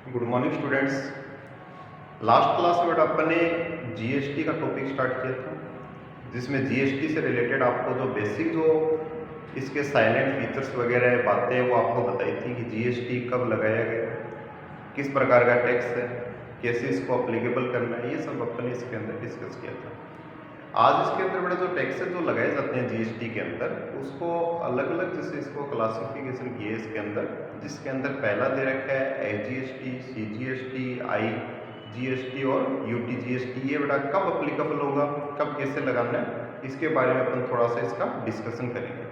Good morning students. Last class में अपन ने GST का टॉपिक स्टार्ट किया था, जिसमें जीएसटी से रिलेटेड आपको जो बेसिक जो इसके साइलेंट फीचर्स वगैरह बातें वो आपको बताई थी कि जीएसटी कब लगाया गया, किस प्रकार का टैक्स है, कैसे इसको अप्लीकेबल करना है, ये सब अपन ने इसके अंदर डिस्कस किया था। आज इसके अंदर बड़े जो टैक्सेस जो लगाए जाते हैं जीएसटी के अंदर, उसको अलग अलग जैसे इसको क्लासिफिकेशन किए इसके अंदर, जिसके अंदर पहला दे रखा है एचजीएसटी, सीजीएसटी, आईजीएसटी और यूटीजीएसटी। ये बड़ा कब अप्लीकेबल होगा, कब कैसे लगाना है, इसके बारे में अपन थोड़ा सा इसका डिस्कशन करेंगे।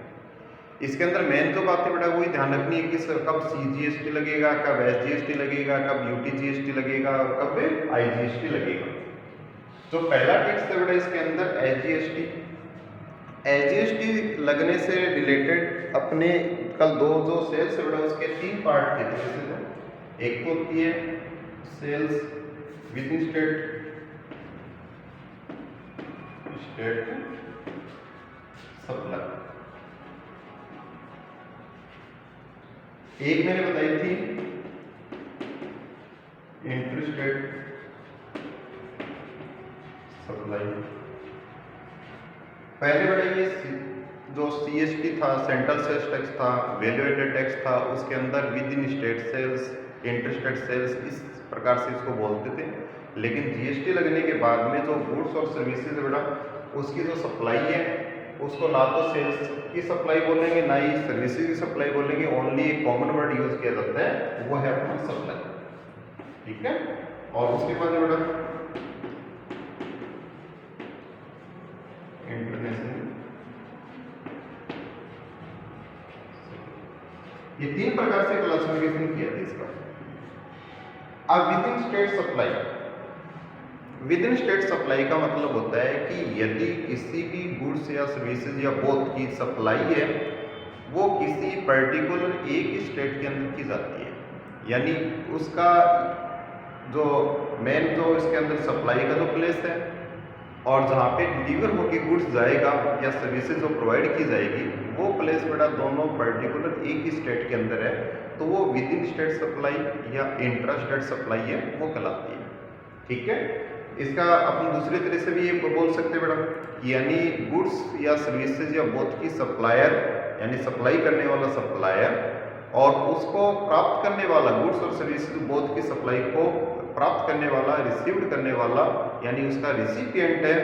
इसके अंदर मेन जो बातें बड़ा वही ध्यान रखनी है कि कब सीजीएसटी लगेगा, कब एसजीएसटी लगेगा, कब यूटीजीएसटी लगेगा और कब आईजीएसटी लगेगा। तो पहला टैक्स है बेटा इसके अंदर एसजीएसटी। एसजीएसटी लगने से रिलेटेड अपने कल दो जो सेल्स है बेटा उसके तीन पार्ट थे। जैसे एक तो होती है sales within state supply, एक मैंने बताई थी इंटर स्टेट सप्लाई। पहले बड़े ये जो सीएसटी था, सेंट्रल सेल्स टैक्स था, वैल्यू एडेड टैक्स था, उसके अंदर within state sales, inter state sales, इस प्रकार से इसको बोलते थे। लेकिन जीएसटी लगने के बाद में जो गुड्स और सर्विसेज है बेटा उसकी जो सप्लाई है उसको ना तो सेल्स की सप्लाई बोलेंगे ना ही सर्विसेज की सप्लाई बोलेंगे, ओनली एक कॉमन वर्ड यूज किया जाता है, वो है अपना सप्लाई। ठीक है। और उसके बाद बेटा इंटरनेशनल, ये तीन प्रकार से क्लासिफिकेशन किया था इसका। अब with in state supply, with in state supply का मतलब होता है कि यदि किसी भी गुड्स या सर्विसेज या बोथ की सप्लाई है वो किसी पर्टिकुलर एक ही स्टेट के अंदर की जाती है, यानी उसका जो मेन जो इसके अंदर सप्लाई का जो प्लेस है और जहाँ पे डिलीवर होकर गुड्स जाएगा या सर्विसेज जो प्रोवाइड की जाएगी वो प्लेस बेटा दोनों पर्टिकुलर एक ही स्टेट के अंदर है, तो वो विद इन स्टेट सप्लाई या इंट्रा स्टेट सप्लाई है, वो कहलाती है। ठीक है। इसका अपन दूसरे तरह से भी ये बोल सकते हैं बेटा, यानी गुड्स या सर्विसेज या बोथ की सप्लायर, यानी सप्लाई करने वाला सप्लायर और उसको प्राप्त करने वाला, गुड्स और सर्विसेज बोथ की सप्लाई को प्राप्त करने वाला, रिसीव्ड करने वाला, यानी उसका रिसिपिएंट है,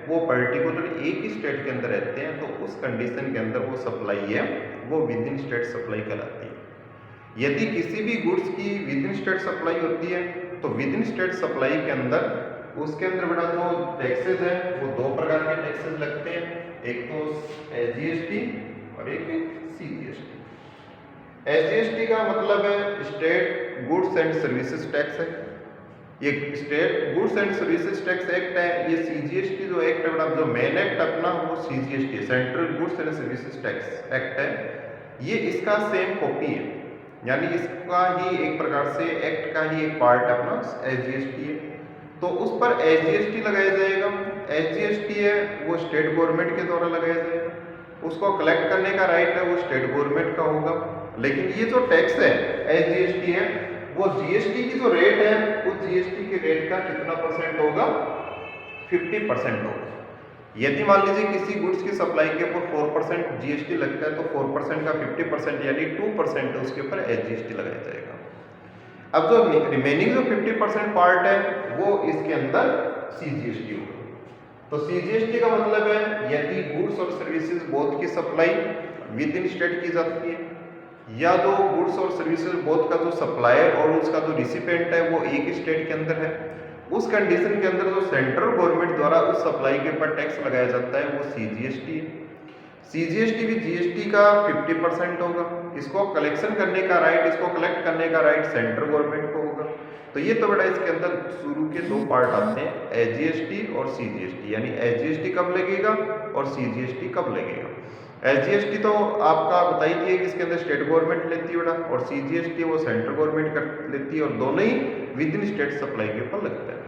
वो पर्टिकुलर एक ही स्टेट के अंदर रहते हैं, तो उस कंडीशन के अंदर वो सप्लाई है वो विद इन स्टेट सप्लाई कहलाती है। यदि किसी भी गुड्स की विद इन स्टेट सप्लाई होती है तो विद इन स्टेट सप्लाई के अंदर उसके अंदर बेटा जो टैक्सेस है वो दो प्रकार के टैक्सेस लगते हैं, एक तो एसजीएसटी और एक सीजीएसटी। एसजीएसटी का मतलब है state goods and services tax है, ये state goods and services tax act है। ये सीजीएसटी जो एक्ट है बेटा, जो मेन एक्ट अपना वो सीजीएसटी है, central goods and services tax act है। ये इसका सेम कॉपी है, यानी इसका ही एक प्रकार से एक्ट का ही एक पार्ट अपना एसजीएसटी है, तो उस पर एसजीएसटी लगाया जाएगा। एसजीएसटी है वो स्टेट गवर्नमेंट के द्वारा लगाया जाएगा, उसको कलेक्ट करने का राइट है वो स्टेट गवर्नमेंट का होगा। लेकिन ये जो टैक्स है एसजीएसटी है वो जीएसटी की जो रेट है उस जीएसटी के रेट का कितना परसेंट होगा, 50% होगा। यदि मान लीजिए किसी गुड्स की सप्लाई के ऊपर 4% जीएसटी लगता है तो 4% का 50% यानी 2% उसके ऊपर एसजीएसटी लगाया जाएगा। अब जो रिमेनिंग जो 50% पार्ट है वो इसके अंदर सीजीएसटी होगा। तो सीजीएसटी का मतलब है यदि गुड्स और सर्विसेज बोथ की सप्लाई विद इन स्टेट की जाती है, या जो गुड्स और सर्विसेज बोथ का जो सप्लायर और उसका जो रिसिपेंट है वो एक ही स्टेट के अंदर है, उस कंडीशन के अंदर जो सेंट्रल गवर्नमेंट द्वारा उस सप्लाई के ऊपर टैक्स लगाया जाता है वो सीजीएसटी है। सीजीएसटी भी जीएसटी का 50% होगा। इसको कलेक्शन करने का राइट, इसको कलेक्ट करने का राइट सेंट्रल गवर्नमेंट को होगा। तो ये तो बड़ा इसके अंदर शुरू के दो पार्ट आते हैं, एसजीएसटी और सीजीएसटी, यानी एसजीएसटी कब लगेगा और सीजीएसटी कब लगेगा। एसजीएसटी तो आपका बता ही दिया कि इसके अंदर स्टेट गवर्नमेंट लेती है बेटा, और सीजीएसटी वो सेंट्रल गवर्नमेंट कर लेती है, और दोनों ही विद इन स्टेट सप्लाई के ऊपर लगता है।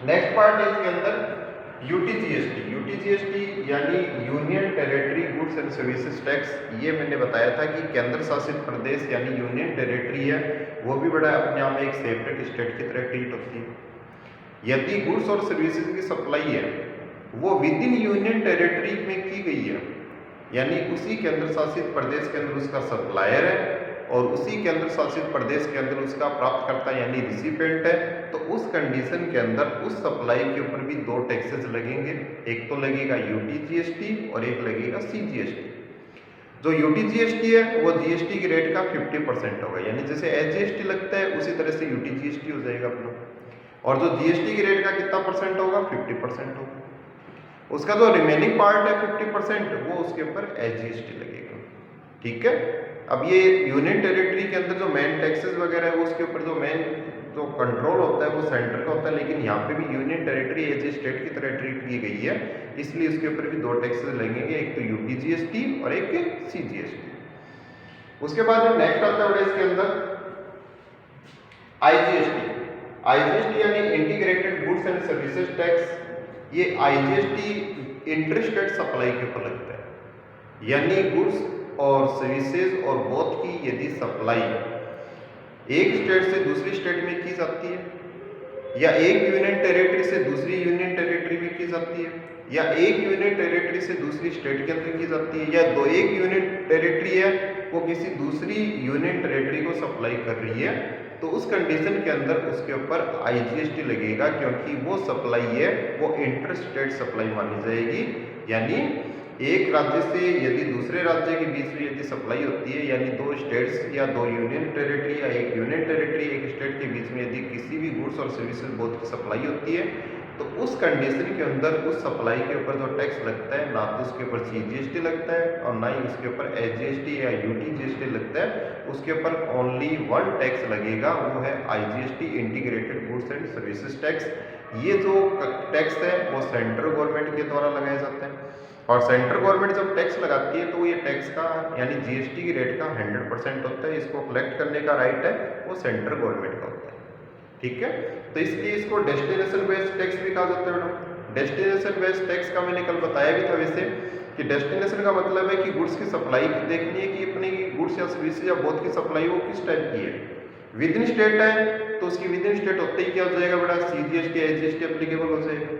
नेक्स्ट पार्ट है इसके अंदर यूटीजीएसटी यानी union territory goods and services tax. ये मैंने बताया था कि केंद्र शासित प्रदेश यानी यूनियन टेरिटरी है, वो भी बड़ा अपने आप में एक सेपरेट स्टेट की तरह ट्रीट होती है। यदि गुड्स और सर्विसेज की सप्लाई है वो विद इन यूनियन टेरिटरी में की गई है, यानी उसी केंद्र शासित प्रदेश के अंदर उसका सप्लायर है और उसी केंद्र शासित प्रदेश के अंदर उसका प्राप्तकर्ता यानी रिसिपेंट है, तो उस कंडीशन के अंदर उस सप्लाई के ऊपर भी दो टैक्सेस लगेंगे। एक तो लगेगा यूटीजीएसटी और एक लगेगा सीजीएसटी। जो यूटीजीएसटी है वो जीएसटी की रेट का 50% होगा, यानी जैसे एसजीएसटी लगता है उसी तरह से यूटीजीएसटी हो जाएगा अपना। और जो जीएसटी की रेट का कितना परसेंट होगा, 50% होगा। उसका जो रिमेनिंग पार्ट है 50% वो उसके ऊपर एसजीएसटी लगेगा। ठीक है। अब ये यूनियन टेरिटरी के अंदर जो मेन टैक्सेस वगैरह है वो उसके ऊपर जो मेन जो कंट्रोल होता है वो सेंटर का होता है, लेकिन यहाँ पे भी union territory as a state की तरह ट्रीट की गई है, इसलिए उसके ऊपर भी दो टैक्सेस लगेंगे, एक तो यूटीजीएसटी और एक सीजीएसटी। उसके बाद नेक्स्ट आता है इसके अंदर आईजीएसटी यानी integrated goods and services tax. ये आईजीएसटी इंटरस्टेट सप्लाई के ऊपर लगता है, यानी गुड्स और सर्विसेज और बोथ की यदि सप्लाई एक स्टेट से दूसरी स्टेट में की जाती है या एक यूनियन टेरिटरी से दूसरी यूनियन टेरिटरी में की जाती है या एक यूनियन टेरिटरी से दूसरी स्टेट के अंदर की जाती है या एक यूनियन टेरिटरी है वो किसी दूसरी यूनियन टेरिटरी को सप्लाई कर रही है, तो उस कंडीशन के अंदर उसके ऊपर आईजीएसटी लगेगा, क्योंकि वो सप्लाई है वो इंटर स्टेट सप्लाई मानी जाएगी। यानी एक राज्य से यदि दूसरे राज्य के बीच में यदि सप्लाई होती है, यानी दो स्टेट्स या दो यूनियन टेरिटरी या एक यूनियन टेरिटरी एक स्टेट के बीच में यदि किसी भी गुड्स और सर्विसेज बोथ की सप्लाई होती है, तो उस कंडीशन के अंदर उस सप्लाई के ऊपर जो टैक्स लगता है ना तो उसके ऊपर सीजीएसटी लगता है और ना ही उसके ऊपर एसजीएसटी या यूटीजीएसटी लगता है, उसके ऊपर ओनली वन टैक्स लगेगा, वो है IGST integrated goods and services tax. ये जो टैक्स है वो सेंट्रल गवर्नमेंट के द्वारा लगाया जाता है और सेंट्रल गवर्नमेंट जब टैक्स लगाती है तो ये टैक्स का यानी जीएसटी की रेट का 100% होता है, इसको कलेक्ट करने का राइट है वो सेंट्रल गवर्नमेंट का होता है। ठीक है, तो इसलिए इसको डेस्टिनेशन बेस्ड टैक्स भी कहा जाता है मैडम। डेस्टिनेशन बेस्ड टैक्स का मैंने कल बताया भी था वैसे कि डेस्टिनेशन का मतलब है कि गुड्स की सप्लाई देखनी है कि अपने गुड्स या सर्विसेज या बोथ की सप्लाई वो किस टाइप की है। विद इन स्टेट है तो उसकी विद इन स्टेट होते ही क्या हो जाएगा बेटा, सीजीएसटी एसजीएसटी एप्लीकेबल हो जाएगा।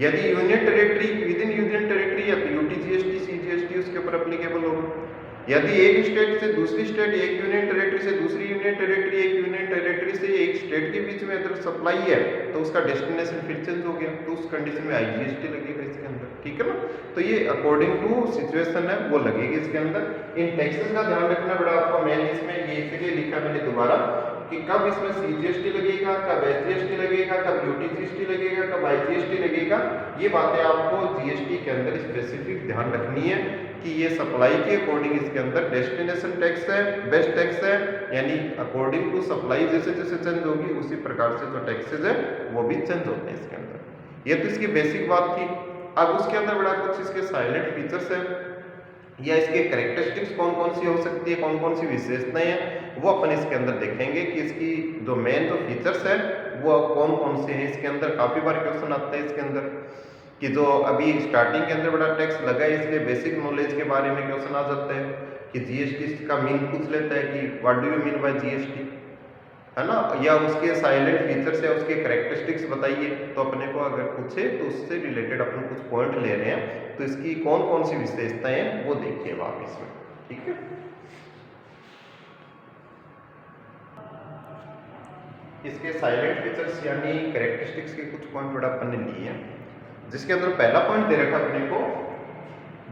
यदि union territory with in union territory है तो यूटीजीएसटी सीजीएसटी उसके ऊपर एप्लीकेबल होगा। यदि एक स्टेट से दूसरी स्टेट, एक यूनियन टेरिटरी से दूसरी यूनियन टेरिटरी, एक यूनियन टेरिटरी से एक स्टेट के बीच में अगर सप्लाई है तो उसका डेस्टिनेशन फिर चेंज हो गया, तो उस कंडीशन में आईजीएसटी लगेगा इसके अंदर। ठीक है ना, तो ये अकॉर्डिंग टू सिचुएशन है वो लगेगी इसके अंदर। इन टैक्सेस का ध्यान रखना बड़ा आपको मेन इसमें ये इसलिए लिखा मैंने दोबारा कि कब इसमें सीजीएसटी लगेगा, कब एसजीएसटी लगेगा, कब यूटीजीएसटी लगेगा, कब आईजीएसटी लगेगा, ये बातें आपको जीएसटी के अंदर स्पेसिफिक ध्यान रखनी है कि ये सप्लाई के अकॉर्डिंग इसके अंदर डेस्टिनेशन टैक्स है, बेस्ट टैक्स है, यानी अकॉर्डिंग टू सप्लाई जैसे जैसे चेंज होगी उसी प्रकार से जो टैक्सेस है वो भी चेंज होते हैं इसके अंदर। ये तो इसकी बेसिक बात थी। अब उसके अंदर बड़ा कुछ इसके साइलेंट फीचर्स है या इसके कैरेक्टरिस्टिक्स कौन कौन सी हो सकती है, कौन कौन सी विशेषताएं हैं, वो अपन इसके अंदर देखेंगे कि इसकी जो मेन जो फीचर्स है वो कौन कौन से हैं। इसके अंदर काफी बार क्वेश्चन आता है इसके अंदर कि जो अभी स्टार्टिंग के अंदर बड़ा टैक्स लगा है इसलिए बेसिक नॉलेज के बारे में क्वेश्चन आ जाता है कि जीएसटी का मीन पूछ लेता है कि what do you mean by GST, है ना, या उसके साइलेंट फीचर्स या उसके कैरेक्टरिस्टिक्स बताइए। तो अपने को अगर पूछे तो उससे रिलेटेड अपन कुछ पॉइंट ले रहे हैं, तो इसकी कौन कौन सी विशेषताएं हैं वो देखिए आप इसमें। ठीक है, इसके साइलेंट फीचर्स यानी कैरेक्टरिस्टिक्स के कुछ पॉइंट बड़ा अपन ने लिए हैं, जिसके अंदर पहला पॉइंट दे रखा अपने को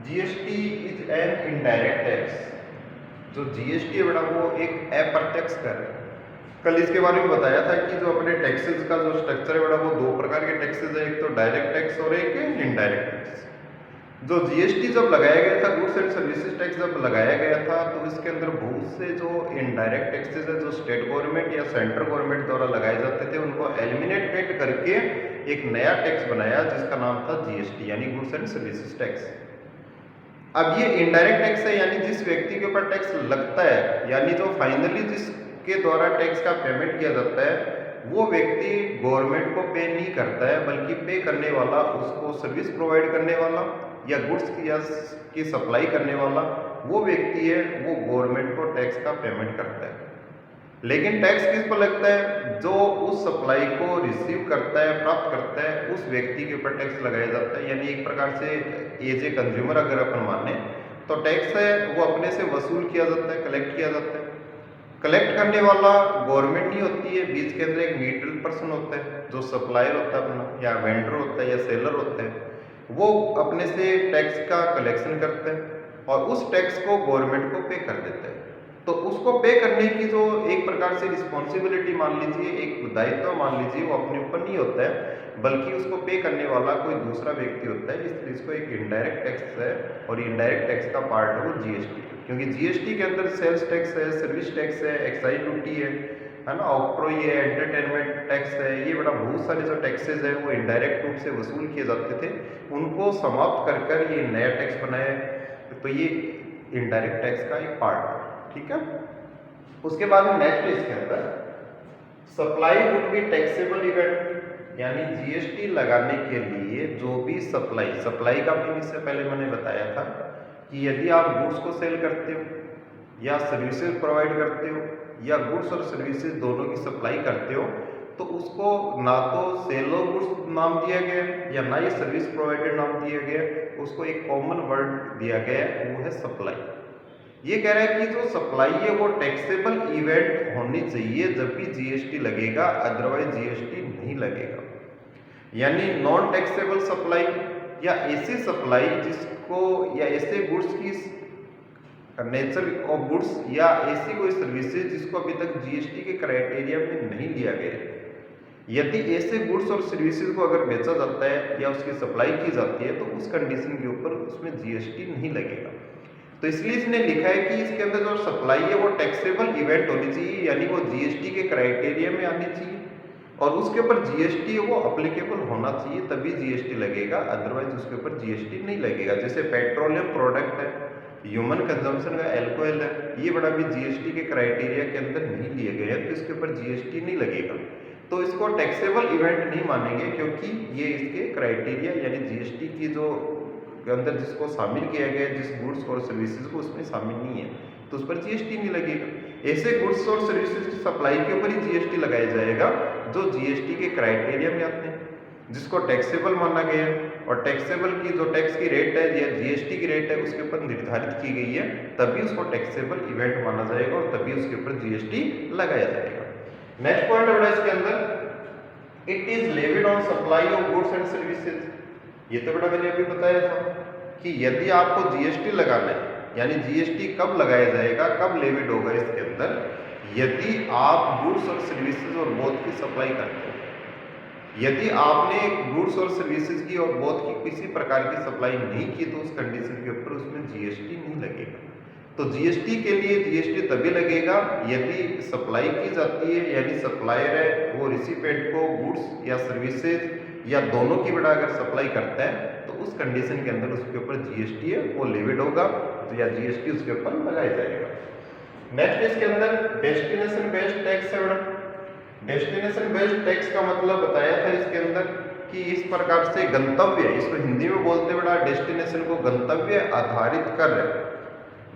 GST is an indirect tax. जो जीएसटी है बड़ा वो एक अप्रत्यक्ष कर है। कल इसके बारे में बताया था कि जो अपने टैक्सेस का जो स्ट्रक्चर है बड़ा वो दो प्रकार के टैक्सेस है, एक तो डायरेक्ट टैक्स और एक इनडायरेक्ट टैक्स। जो जीएसटी जब लगाया गया था, गुड्स एंड सर्विसेज टैक्स जब लगाया गया था, तो इसके अंदर बहुत से जो इनडायरेक्ट टैक्सेस है जो स्टेट गवर्नमेंट या सेंट्रल गवर्नमेंट द्वारा लगाए जाते थे उनको एलिमिनेट करके एक नया टैक्स बनाया जिसका नाम था जीएसटी यानी गुड्स एंड सर्विसेज टैक्स। अब ये इनडायरेक्ट टैक्स है यानी जिस व्यक्ति के ऊपर टैक्स लगता है, यानी जो फाइनली जिसके द्वारा टैक्स का पेमेंट किया जाता है वो व्यक्ति गवर्नमेंट को पे नहीं करता है, बल्कि पे करने वाला उसको सर्विस प्रोवाइड करने वाला या गुड्स की सप्लाई करने वाला वो व्यक्ति है, वो गवर्नमेंट को टैक्स का पेमेंट करता है। लेकिन टैक्स किस पर लगता है? जो उस सप्लाई को रिसीव करता है, प्राप्त करता है, उस व्यक्ति के ऊपर टैक्स लगाया जाता है। यानी एक प्रकार से एज ए कंज्यूमर अगर अपन माने तो टैक्स है वो अपने से वसूल किया जाता है, कलेक्ट किया जाता है। कलेक्ट करने वाला गवर्नमेंट नहीं होती है, बीच के अंदर एक न्यूट्रल पर्सन होता है जो सप्लायर होता है अपना, या वेंडर होता है या सेलर होता है, वो अपने से टैक्स का कलेक्शन करता है और उस टैक्स को गवर्नमेंट को पे कर देता है। तो उसको पे करने की जो एक प्रकार से रिस्पॉन्सिबिलिटी मान लीजिए, एक दायित्व मान लीजिए, वो अपने ऊपर नहीं होता है, बल्कि उसको पे करने वाला कोई दूसरा व्यक्ति होता है। इसलिए इसको एक इनडायरेक्ट टैक्स है और इनडायरेक्ट टैक्स का पार्ट है वो जीएसटी, क्योंकि जीएसटी के अंदर सेल्स टैक्स है, सर्विस टैक्स है, एक्साइज ड्यूटी है ना, ऑक्ट्रोई है, एंटरटेनमेंट टैक्स है, ये बड़ा बहुत सारे जो टैक्सेस है वो इनडायरेक्ट रूप से वसूल किए जाते थे, उनको समाप्त कर कर ये नया टैक्स बनाया है। तो ये इनडायरेक्ट टैक्स का एक पार्ट है, ठीक है। उसके बाद में नेक्स्ट इसके अंदर supply would be taxable event, यानी जीएसटी लगाने के लिए जो भी सप्लाई का भी इससे पहले मैंने बताया था कि यदि आप गुड्स को सेल करते हो या सर्विसेज प्रोवाइड करते हो या गुड्स और सर्विसेज दोनों की सप्लाई करते हो, तो उसको ना तो सेल ऑफ गुड्स नाम दिया गया या ना ही सर्विस प्रोवाइडेड नाम दिया गया, उसको एक कॉमन वर्ड दिया गया है, वो है सप्लाई। ये कह रहा है कि जो सप्लाई है वो टैक्सेबल इवेंट होनी चाहिए जब भी जीएसटी लगेगा, अदरवाइज जीएसटी नहीं लगेगा। यानी नॉन टैक्सेबल सप्लाई या ऐसी सप्लाई जिसको या ऐसे गुड्स की नेचर ऑफ गुड्स या ऐसी कोई सर्विसेज जिसको अभी तक जीएसटी के क्राइटेरिया में नहीं लिया गया है, यदि ऐसे गुड्स और सर्विसेज को अगर बेचा जाता है या उसकी सप्लाई की जाती है तो उस कंडीशन के ऊपर उसमें जीएसटी नहीं लगेगा। तो इसलिए इसने लिखा है कि इसके अंदर जो सप्लाई है वो टैक्सेबल इवेंट होनी चाहिए, यानी वो जीएसटी के क्राइटेरिया में आनी चाहिए और उसके ऊपर जीएसटी है वो अप्लीकेबल होना चाहिए, तभी जीएसटी लगेगा, अदरवाइज उसके ऊपर जीएसटी नहीं लगेगा। जैसे पेट्रोलियम प्रोडक्ट है, ह्यूमन कंजम्पशन का एल्कोहल है, ये बड़ा भी जीएसटी के क्राइटेरिया के अंदर नहीं लिए गए हैं, तो इसके ऊपर जीएसटी नहीं लगेगा। तो इसको टैक्सेबल इवेंट नहीं मानेंगे, क्योंकि ये इसके क्राइटेरिया यानी जीएसटी की जो के अंदर जिसको शामिल किया गया है, जिस गुड्स और सर्विसेज को उसमें शामिल नहीं है, तो उस पर जीएसटी नहीं लगेगा। ऐसे गुड्स और सर्विसेज की सप्लाई के ऊपर ही जीएसटी लगाया जाएगा जो जीएसटी के क्राइटेरिया में आते हैं, जिसको टैक्सेबल माना गया है, और टैक्सेबल की जो टैक्स की रेट है या जीएसटी की रेट है उसके ऊपर निर्धारित की गई है, तभी उसको टैक्सेबल इवेंट माना जाएगा और तभी उसके ऊपर जीएसटी लगाया जाएगा। नेक्स्ट पॉइंट है इसके अंदर, it is levied on supply of goods and services. ये तो बेटा मैंने अभी बताया था कि यदि आपको जीएसटी लगाना है, यानी जीएसटी कब लगाया जाएगा, कब लेविड होगा इसके अंदर, यदि आप गुड्स और सर्विसेज और बोथ की सप्लाई करते हो। यदि आपने गुड्स और सर्विसेज की और बोथ की किसी प्रकार की सप्लाई नहीं की तो उस कंडीशन के ऊपर उसमें जीएसटी नहीं लगेगा। तो जीएसटी के लिए जीएसटी तभी लगेगा यदि सप्लाई की जाती है, यानी सप्लायर है वो रिसिपेंट को गुड्स या सर्विसेज या दोनों की बड़ा अगर सप्लाई करता है तो उस कंडीशन के अंदर उसके ऊपर जीएसटी है वो लेविड होगा या जीएसटी उसके ऊपर लगाया जाएगा। नेक्स्ट इसके अंदर डेस्टिनेशन बेस्ड टैक्स है बड़ा। डेस्टिनेशन बेस्ड टैक्स का मतलब बताया था इसके अंदर कि इस प्रकार से गंतव्य, इसको हिंदी में बोलते बड़ा डेस्टिनेशन को गंतव्य आधारित कर रहे।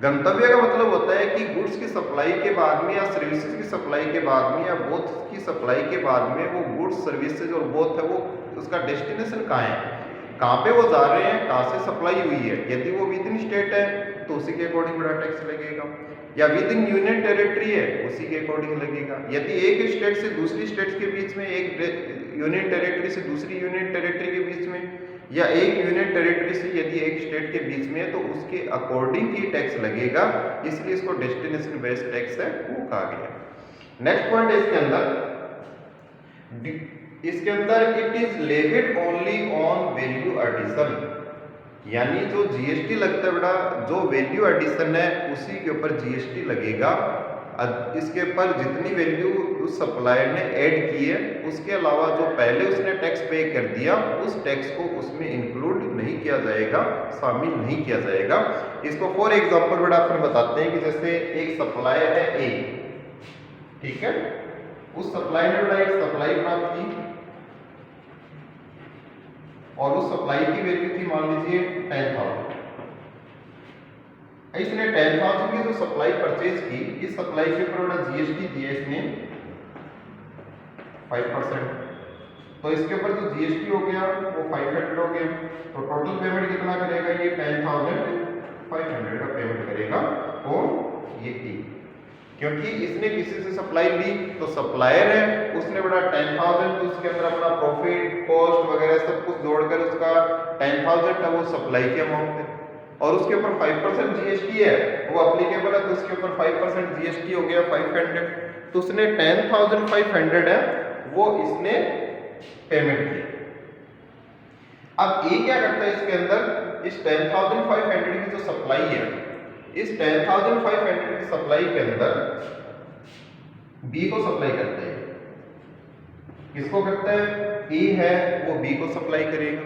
गंतव्य का मतलब होता है कि गुड्स की सप्लाई के बाद में या सर्विसेज की सप्लाई के बाद में या बोथ की सप्लाई के बाद में वो गुड्स सर्विसेज और बोथ है वो उसका डेस्टिनेशन कहाँ है, कहाँ पे वो जा रहे हैं, कहाँ से सप्लाई हुई है। यदि वो विद इन स्टेट है तो उसी के अकॉर्डिंग बड़ा टैक्स लगेगा, या विद इन यूनियन टेरिटरी है उसी के अकॉर्डिंग लगेगा। यदि एक स्टेट से दूसरी स्टेट के बीच में, एक यूनियन टेरिटरी से दूसरी यूनियन टेरिटरी के बीच में, या एक यूनियन टेरिटरी से यदि एक स्टेट के बीच में है तो उसके अकॉर्डिंग ही टैक्स लगेगा, इसलिए इसको डेस्टिनेशन बेस्ड टैक्स है वो कहा गया। नेक्स्ट पॉइंट है इसके अंदर it is levied only on value addition, यानी जो जीएसटी लगता है बेटा, जो वैल्यू एडिशन है उसी के ऊपर जीएसटी लगेगा। इसके ऊपर जितनी वैल्यू उस सप्लायर ने ऐड की है उसके अलावा जो पहले उसने टैक्स पे कर दिया उस टैक्स को उसमें इंक्लूड नहीं किया जाएगा, शामिल नहीं किया जाएगा। इसको फॉर एग्जांपल बेटा अपन बताते हैं कि जैसे एक सप्लायर है ए, ठीक है, उस सप्लाई ने बड़ा एक सप्लाई प्राप्त की और उस सप्लाई की वैल्यू थी मान लीजिए 10,000। इसने 10,000 की जो सप्लाई परचेज की, इस सप्लाई के ऊपर बड़ा जीएसटी दिया इसने 5%। तो इसके ऊपर जो जीएसटी हो गया वो 500 हो गया। तो टोटल पेमेंट कितना करेगा ये 10,500 का पेमेंट करेगा और ये की, क्योंकि इसने किसी से सप्लाई ली तो सप्लायर है, उसने बड़ा 10,000 तो उसके अंदर अपना प्रॉफिट कॉस्ट वगैरह सब कुछ जोड़कर उसका 10,000 का वो सप्लाई के अमाउंट है और उसके ऊपर 5% जीएसटी है वो अप्लीकेबल है, तो उसके ऊपर 5% जीएसटी हो गया 500। तो उसने 10,500 है वो इसने पेमेंट की। अब ए क्या करता है इसके अंदर, इस 10,500 की जो सप्लाई है, इस 10,500 की सप्लाई के अंदर बी को सप्लाई करता है। किसको करता है? ए है वो बी को सप्लाई करेगा।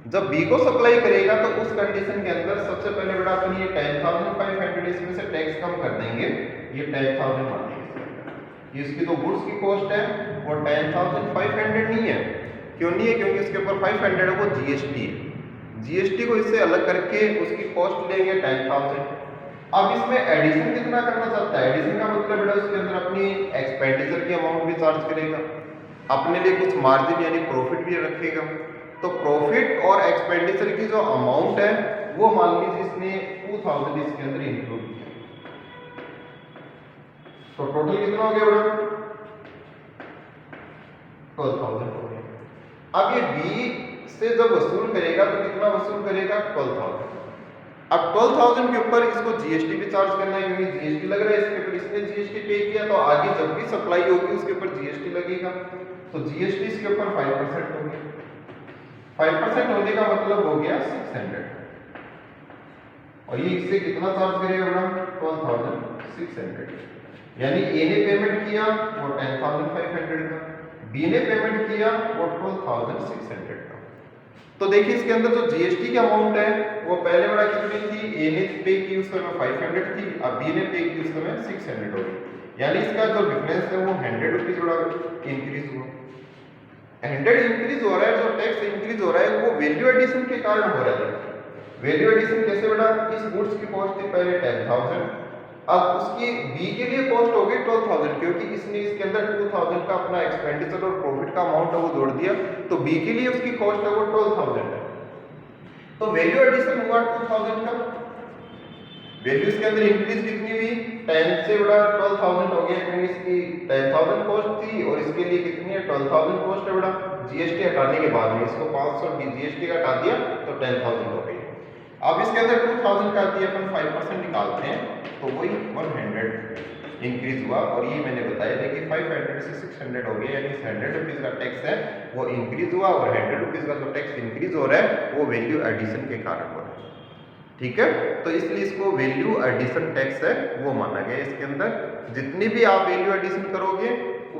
जब बी को सप्लाई करेगा तो उस कंडीशन के अंदर सबसे पहले बड़ा अपन ये 10,500 इसमें से टैक्स कम कर देंगे, ये 10,000 मान लेंगे। इसकी तो गुड्स की कॉस्ट है वो 10,500 नहीं है। क्यों नहीं है? क्योंकि इसके ऊपर 500 है वो जीएसटी है। जीएसटी को इससे अलग करके उसकी कॉस्ट लेंगे 10,000। अब इसमें एडिशन कितना करना चाहता है? एडिशन का मतलब बेटा उसके अंदर अपनी एक्सपेंडिचर की अमाउंट भी चार्ज करेगा, अपने लिए कुछ मार्जिन यानी प्रॉफिट भी रखेगा। तो प्रॉफिट और एक्सपेंडिचर की जो अमाउंट है वो मान लीजिए इसने 2,000 इसके अंदर इंक्लूड किया। तो टोटल कितना हो गया बेटा? 12,000 हो गया। अब ये बी से जब वसूल करेगा तो कितना वसूल करेगा? 12,000। अब 12,000 के ऊपर इसको जीएसटी भी चार्ज करना है, क्योंकि जीएसटी लग रहा है इसके ऊपर, इसने जीएसटी पे किया तो आगे जब भी सप्लाई होगी उसके ऊपर जीएसटी लगेगा। तो जीएसटी इसके ऊपर 5% हो गया। 5% होने का मतलब हो गया 600 और ये इससे कितना चार्ज करेगा बेटा? 12,600। यानी ए ने पेमेंट किया वो 10,500 का, बी ने पेमेंट किया वो 12,600 का। तो देखिए इसके अंदर जो जीएसटी की अमाउंट है वो पहले बड़ा कितनी थी? ए ने पे की उस समय 500 थी, अब बी ने पे की उस समय 600 हो गई। यानी इसका जो डिफरेंस है वो 100 रुपीज बड़ा इंक्रीज हुआ। 100 इंक्रीज हो रहा है, जो टैक्स इंक्रीज हो रहा है वो वैल्यू एडिशन के कारण हो रहा है। वैल्यू एडिशन कैसे बेटा? इस गुड्स की कॉस्ट थी पहले 10,000, अब उसकी बी के लिए कॉस्ट हो गई 12,000, क्योंकि इसने इसके अंदर 2,000 का अपना एक्सपेंडिचर और प्रॉफिट का अमाउंट है वो जोड़ दिया, तो बी के लिए उसकी कॉस्ट है वो 12,000 है। तो वैल्यू एडिशन हुआ 2,000 का। वैल्यू इसके अंदर इंक्रीज कितनी हुई? 10 से बड़ा 12,000 हो गया, क्योंकि इसकी 10,000 कॉस्ट थी और इसके लिए कितनी है? 12,000 कॉस्ट है बड़ा। जीएसटी हटाने के बाद में इसको 500 जीएसटी का हटा दिया तो 10,000 हो गई। अब इसके अंदर 2,000 का दिया अपन 5% निकालते हैं तो वही 100 इंक्रीज हुआ। और ये मैंने बताया था कि 500 से 600 हो गया, यानी 100 रुपीज का टैक्स है वो इंक्रीज हुआ और 100 रुपीज का जो टैक्स इंक्रीज हो रहा है वो वैल्यू एडिशन के कारण हो रहा है। ठीक है, तो इसलिए इसको वैल्यू एडिशन टैक्स है वो माना गया। इसके अंदर जितनी भी आप वैल्यू एडिशन करोगे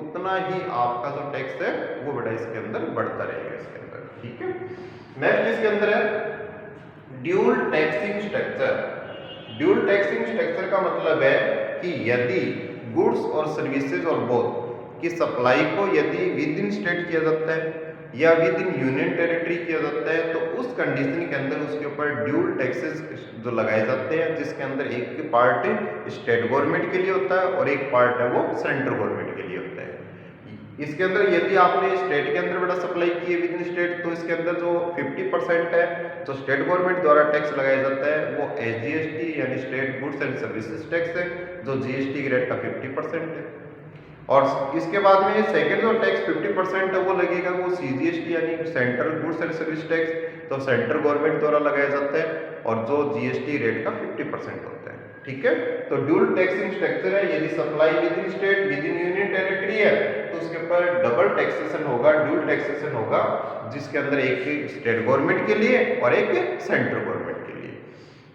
उतना ही आपका जो टैक्स है वो बड़ा इसके अंदर बढ़ता रहेगा इसके अंदर। ठीक है, नेक्स्ट इसके अंदर है dual taxing structure. Dual taxing structure का मतलब है कि यदि गुड्स और सर्विसेज और बोथ की सप्लाई को यदि विद इन स्टेट किया जाता है या विद इन यूनियन टेरिटरी किया जाता है तो उस कंडीशन के अंदर उसके ऊपर ड्यूल टैक्सेस जो लगाए जाते हैं, जिसके अंदर एक पार्ट स्टेट गवर्नमेंट के लिए होता है और एक पार्ट है वो सेंट्रल गवर्नमेंट के लिए होता है। इसके अंदर यदि आपने स्टेट के अंदर बड़ा सप्लाई की है विद इन स्टेट तो इसके अंदर जो 50% है जो स्टेट गवर्नमेंट द्वारा टैक्स लगाया जाता है वो एसजीएसटी यानी state goods and services tax है, जो जीएसटी के रेट का 50% है। और इसके बाद में सेकंड जो टैक्स 50% है वो लगेगा वो सीजीएसटी यानी central goods and service tax, तो सेंट्रल गवर्नमेंट द्वारा लगाया जाता है और जो जीएसटी रेट का 50% होता है। ठीक है, तो ड्यूल टैक्सिंग स्ट्रक्चर है, यदि supply with in state with in union territory है तो उसके ऊपर डबल टैक्सेशन होगा, ड्यूल टैक्सेशन होगा, जिसके अंदर एक स्टेट गवर्नमेंट के लिए और एक सेंट्रल गवर्नमेंट के लिए।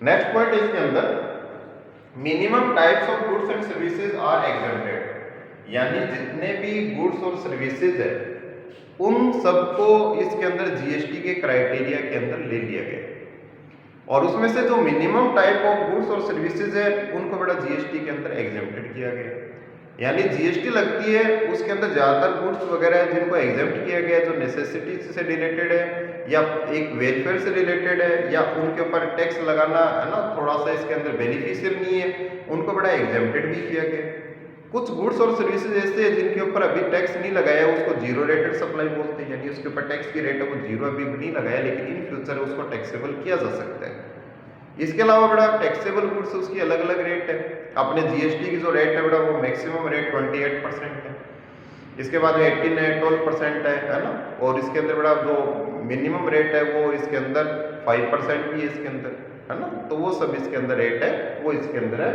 नेक्स्ट पॉइंट इसके अंदर minimum types of goods and services are exempted, यानी जितने भी गुड्स और सर्विसेज है उन सबको इसके अंदर जीएसटी के क्राइटेरिया के अंदर ले लिया गया और उसमें से जो मिनिमम टाइप ऑफ गुड्स और सर्विसेज है उनको बड़ा जीएसटी के अंदर एग्जेम्प्टेड किया गया। यानी जीएसटी लगती है उसके अंदर ज़्यादातर गुड्स वगैरह है जिनको एग्जेम्प्ट किया गया है, जो नेसेसिटी से रिलेटेड है या एक वेलफेयर से रिलेटेड है या उनके ऊपर टैक्स लगाना है ना थोड़ा सा इसके अंदर बेनिफिशियल नहीं है, उनको बड़ा एग्जेम्प्टेड भी किया गया। कुछ गुड्स और सर्विसेज ऐसे हैं जिनके ऊपर अभी टैक्स नहीं लगाया, उसको जीरो रेटेड सप्लाई बोलते हैं, यानी उसके ऊपर टैक्स की रेट है वो जीरो अभी नहीं लगाया, लेकिन इन फ्यूचर उसको टैक्सेबल किया जा सकता है। इसके अलावा बड़ा टैक्सेबल गुड्स उसकी अलग अलग रेट है। अपने जीएसटी की जो रेट है बड़ा वो मैक्सिमम रेट 28% है, इसके बाद में 18 है, 12% है ना, और इसके अंदर बड़ा जो मिनिमम रेट है वो इसके अंदर 5% भी है इसके अंदर, है ना, तो वो सब इसके अंदर रेट है वो इसके अंदर है।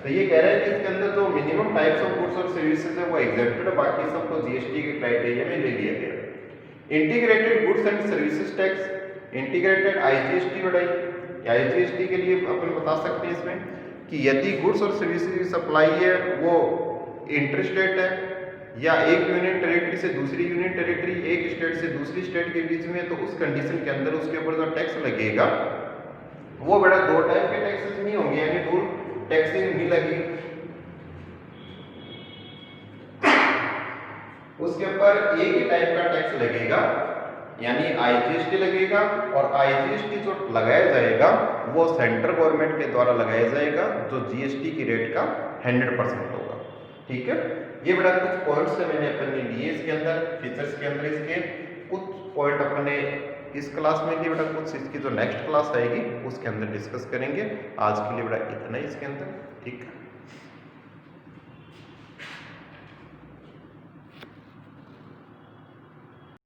तो ये कह रहा है कि इसके अंदर जो मिनिमम टाइप्स ऑफ गुड्स और सर्विसेज है वो एग्जेम्प्टेड है, बाकी सबको जीएसटी के क्राइटेरिया में ले लिया गया। Integrated goods and services tax, integrated IGST बढ़ाई। आईजीएसटी के लिए अपन बता सकते हैं इसमें कि यदि गुड्स और सर्विसेज की सप्लाई है वो इंटरस्टेट है या एक यूनियन टेरिटरी से दूसरी यूनियन टेरिटरी, एक स्टेट से दूसरी स्टेट के बीच में, तो उस कंडीशन के अंदर उसके ऊपर जो टैक्स लगेगा वो बड़ा दो टाइप के टैक्सेस नहीं होंगे, यानी टूल टैक्सिंग नहीं लगेगी, उसके ऊपर एक ही टाइप का टैक्स लगेगा, यानी आईजीएसटी लगेगा। और आईजीएसटी जो लगाया जाएगा वो सेंट्रल गवर्नमेंट के द्वारा लगाया जाएगा, जो जीएसटी की रेट का 100% होगा। ठीक है, ये बड़ा कुछ पॉइंट्स है मैंने अपने लिए इसके अंदर फीचर्स के अंदर, इसके कुछ पॉइंट अपने इस क्लास में लिए, बड़ा कुछ इसकी जो नेक्स्ट क्लास आएगी उसके अंदर डिस्कस करेंगे। आज के लिए बड़ा इतना ही इसके अंदर, ठीक है।